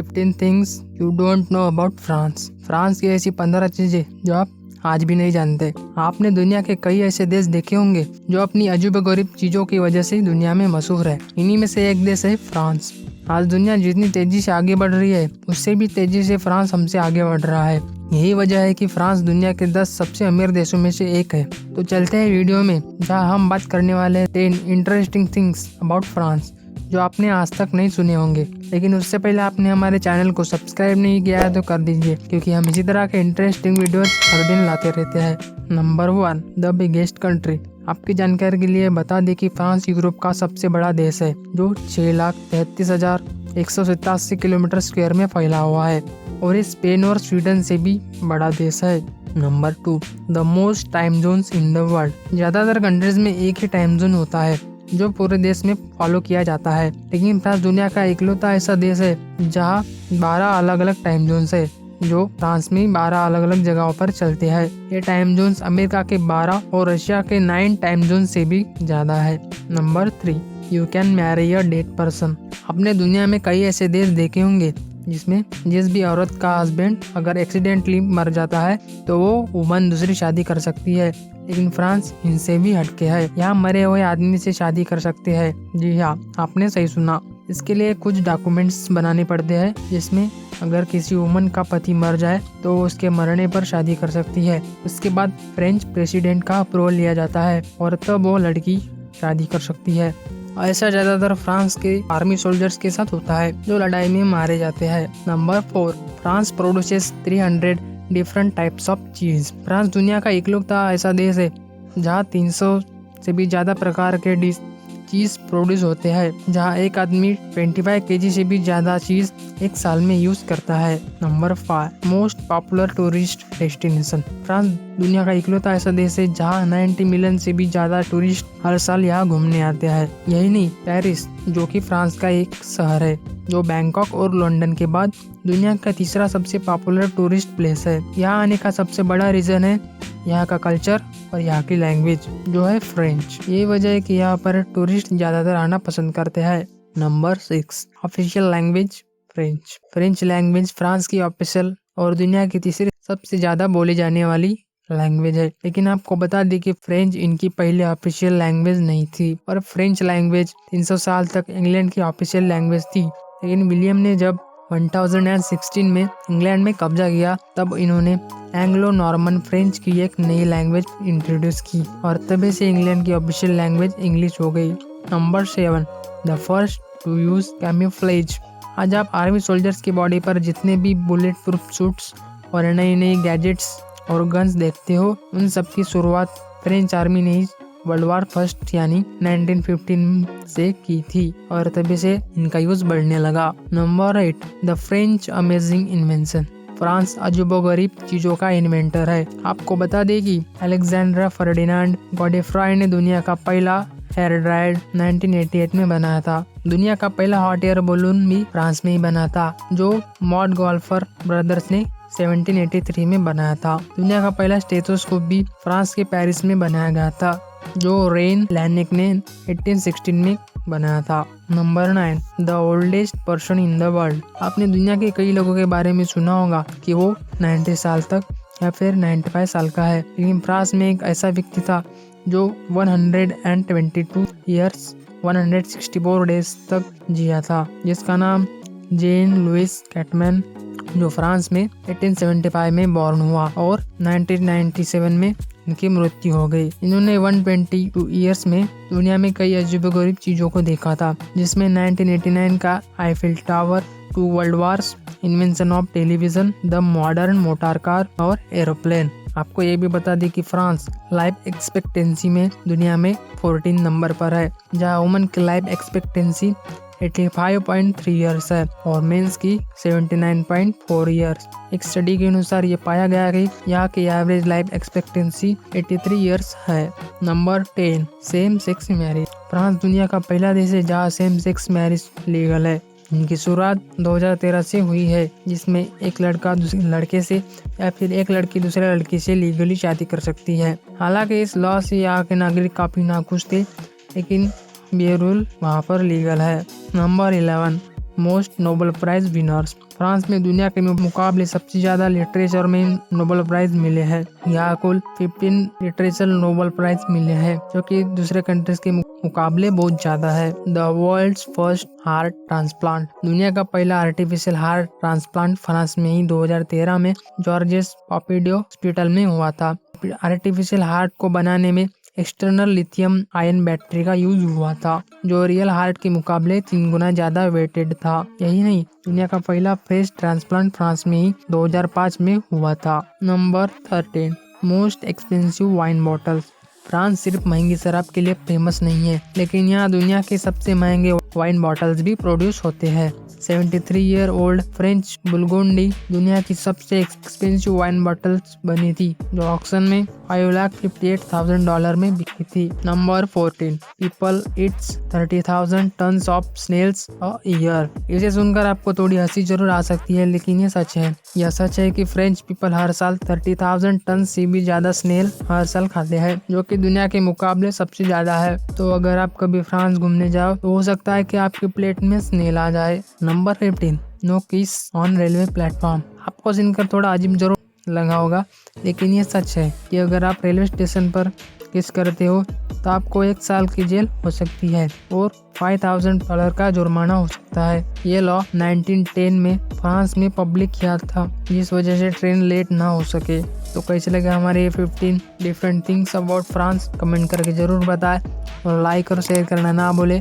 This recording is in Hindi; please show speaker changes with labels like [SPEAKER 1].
[SPEAKER 1] 15 things you don't know about France. France की ऐसी 15 चीजें जो आप आज भी नहीं जानते। आपने दुनिया के कई ऐसे देश देखे होंगे जो अपनी अजूबो-गरीब चीजों की वजह से दुनिया में मशहूर है। इन्हीं में से एक देश है फ्रांस। आज दुनिया जितनी तेजी से आगे बढ़ रही है, उससे भी तेजी से फ्रांस हमसे आगे बढ़ रहा है। यही वजह है कि फ्रांस दुनिया के 10 सबसे अमीर देशों में से एक है। तो चलते हैं वीडियो में, जहाँ हम बात करने वाले हैं 10 इंटरेस्टिंग थिंग्स अबाउट फ्रांस जो आपने आज तक नहीं सुने होंगे। लेकिन उससे पहले आपने हमारे चैनल को सब्सक्राइब नहीं किया है तो कर दीजिए, क्योंकि हम इसी तरह के इंटरेस्टिंग वीडियोस हर दिन लाते रहते हैं। Number 1, the biggest country. आपकी जानकारी के लिए बता दें कि फ्रांस यूरोप का सबसे बड़ा देश है, जो 6,33,187 किलोमीटर स्क्वायर में फैला हुआ है और इस स्पेन और स्वीडन से भी बड़ा देश है। Number 2, the most time zones in the world. ज्यादातर कंट्रीज में एक ही टाइम जोन होता है जो पूरे देश में फॉलो किया जाता है, लेकिन फ्रांस दुनिया का इकलौता ऐसा देश है जहां 12 अलग अलग टाइम जोन्स है, जो फ्रांस में 12 अलग अलग जगहों पर चलते हैं। ये टाइम जोन्स अमेरिका के 12 और रशिया के 9 टाइम जोन से भी ज्यादा है। Number 3, you can marry a dead person. आपने दुनिया में कई ऐसे देश देखे होंगे जिसमें जिस भी औरत का हस्बैंड अगर एक्सीडेंटली मर जाता है तो वो वुमन दूसरी शादी कर सकती है, लेकिन फ्रांस इनसे भी हटके है। यहाँ मरे हुए आदमी से शादी कर सकते हैं। जी हाँ, आपने सही सुना। इसके लिए कुछ डॉक्यूमेंट्स बनाने पड़ते हैं, जिसमें अगर किसी वुमन का पति मर जाए तो उसके मरने पर शादी कर सकती है। उसके बाद फ्रेंच प्रेसिडेंट का अप्रूवल लिया जाता है और तब वो लड़की शादी कर सकती है। ऐसा ज्यादातर फ्रांस के आर्मी सोल्जर्स के साथ होता है जो लड़ाई में मारे जाते हैं। Number 4, France produces 300 different types of चीज। फ्रांस दुनिया का इकलौता ऐसा देश है जहाँ 300 से भी ज्यादा प्रकार के चीज प्रोड्यूस होते हैं, जहाँ एक आदमी 25 kg से भी ज्यादा चीज एक साल में यूज करता है। Number 5, most popular tourist destination. France दुनिया का इकलौता ऐसा देश है जहाँ 90 मिलियन से भी ज्यादा टूरिस्ट हर साल यहाँ घूमने आते हैं। यही नहीं, पेरिस जो कि फ्रांस का एक शहर है, जो बैंकॉक और लंदन के बाद दुनिया का तीसरा सबसे पॉपुलर टूरिस्ट प्लेस है। यहाँ आने का सबसे बड़ा रीजन है यहाँ का कल्चर और यहाँ की लैंग्वेज जो है फ्रेंच। ये वजह है कि यहाँ पर टूरिस्ट ज्यादातर आना पसंद करते हैं। Number 6, official language French. French language France की ऑफिशियल और दुनिया की तीसरी सबसे ज्यादा बोली जाने वाली लैंग्वेज है। लेकिन आपको बता दें कि फ्रेंच इनकी पहले ऑफिशियल लैंग्वेज नहीं थी, और फ्रेंच लैंग्वेज 300 साल तक इंग्लैंड की ऑफिशियल लैंग्वेज थी। लेकिन विलियम ने जब 1016 में इंग्लैंड में कब्जा किया, तब इन्होंने एंग्लो नॉर्मन फ्रेंच की एक नई लैंग्वेज इंट्रोड्यूस की और तभी से इंग्लैंड की ऑफिशियल लैंग्वेज इंग्लिश हो गई। Number 7, the first to use camouflage. आज आप आर्मी सोल्जर्स की बॉडी पर जितने भी बुलेट प्रूफ सूट्स और नई नई गैजेट्स और गन्स देखते हो, उन सब की शुरुआत फ्रेंच आर्मी ने ही वर्ल्ड वॉर फर्स्ट यानी 1915 से की थी और तभी से इनका यूज बढ़ने लगा। Number 8, the French amazing invention. France अजूबो-गरीब चीजों का इन्वेंटर है। आपको बता दें कि अलेक्जेंड्रा फर्डिनांड गॉडेफ्रॉय ने दुनिया का पहला हेयर ड्रायर 1988 में बनाया था। दुनिया का पहला हॉट एयर बलून भी फ्रांस में ही बना था, जो मॉड गोल्फर ब्रदर्स ने 1783 में बनाया था। दुनिया का पहला स्टेथोस्कोप भी फ्रांस के पेरिस में बनाया गया था, जो रेन लैनिक ने 1816 में बनाया था। Number 9, the oldest person in the world. आपने दुनिया के कई लोगों के बारे में सुना होगा कि वो 90 साल तक या फिर 95 साल का है, लेकिन फ्रांस में एक ऐसा व्यक्ति था जो 122 ईयर्स 164 डेज तक जिया था, जिसका नाम जेन लुइस कैटमैन, जो फ्रांस में 1875 में बॉर्न हुआ और 1997 में इनकी मृत्यु हो गई। इन्होंने 122 ईयर्स में दुनिया में कई अजीबोगरीब चीजों को देखा था, जिसमें 1989 का Eiffel tower, 2 world Wars, invention of television, the modern motor car और एरोप्लेन। आपको ये भी बता दें कि फ्रांस लाइफ एक्सपेक्टेंसी में दुनिया में 14 नंबर पर है, जहाँ वुमन की लाइफ एक्सपेक्टेंसी 85.3 ईयर्स है और मेंस की 79.4 ईयर्स। एक स्टडी के अनुसार ये पाया गया कि यहाँ की एवरेज लाइफ एक्सपेक्टेंसी 83 ईयर्स है। Number 10, same sex marriage. France दुनिया का पहला देश है जहाँ सेम सेक्स मैरिज लीगल है। इनकी शुरुआत 2013 से हुई है, जिसमें एक लड़का दूसरे लड़के से या फिर एक लड़की दूसरे लड़की से लीगली शादी कर सकती है। हालांकि इस लॉ से यहाँ के नागरिक काफी नाखुश थे, लेकिन ये रूल वहाँ पर लीगल है। Number 11, most Nobel prize winners. France में दुनिया के मुकाबले सबसे ज्यादा लिटरेचर में नोबेल प्राइज मिले हैं। यहाँ कुल 15 लिटरेचर नोबेल प्राइज मिले हैं, जो कि दूसरे कंट्रीज के मुकाबले बहुत ज्यादा है। The world's first heart transplant. दुनिया का पहला आर्टिफिशियल हार्ट ट्रांसप्लांट फ्रांस में ही 2013 में जॉर्जेस पॉम्पिडू हॉस्पिटल में हुआ था। आर्टिफिशियल हार्ट को बनाने में एक्सटर्नल लिथियम आयन बैटरी का यूज हुआ था, जो रियल हार्ट के मुकाबले 3 गुना ज्यादा वेटेड था। यही नहीं, दुनिया का पहला फेस ट्रांसप्लांट फ्रांस में ही 2005 में हुआ था। Number 13 most expensive wine bottles. France सिर्फ महंगी शराब के लिए फेमस नहीं है, लेकिन यहाँ दुनिया के सबसे महंगे वाइन बॉटल्स भी प्रोड्यूस होते हैं। 73 ईयर ओल्ड फ्रेंच बुल्गोंडी दुनिया की सबसे एक्सपेंसिव वाइन बॉटल्स बनी थी, जो ऑक्शन में $5,58,000 में बिकी थी। Number 14 people eats 30,000 tons of snails a year. इसे सुनकर आपको थोड़ी हंसी जरूर आ सकती है, लेकिन ये सच है। यह सच है कि फ्रेंच पीपल हर साल 30,000 टन से भी ज्यादा स्नेल हर साल खाते हैं, जो कि दुनिया के मुकाबले सबसे ज्यादा है। तो अगर आप कभी फ्रांस घूमने जाओ तो हो सकता है कि आपकी प्लेट में स्नेल आ जाए। Number 15 no kiss on railway platform. आपको सुनकर थोड़ा अजीब जरूर लगा होगा, लेकिन ये सच है कि अगर आप रेलवे स्टेशन पर किस करते हो तो आपको 1 साल की जेल हो सकती है और $5,000 का जुर्माना हो सकता है। ये लॉ 1910 में फ्रांस में पब्लिक किया था, जिस वजह से ट्रेन लेट ना हो सके। तो कैसे लगा हमारे ये 15 different things about France, comment करके जरूर बताएं और लाइक और शेयर करना ना भूले।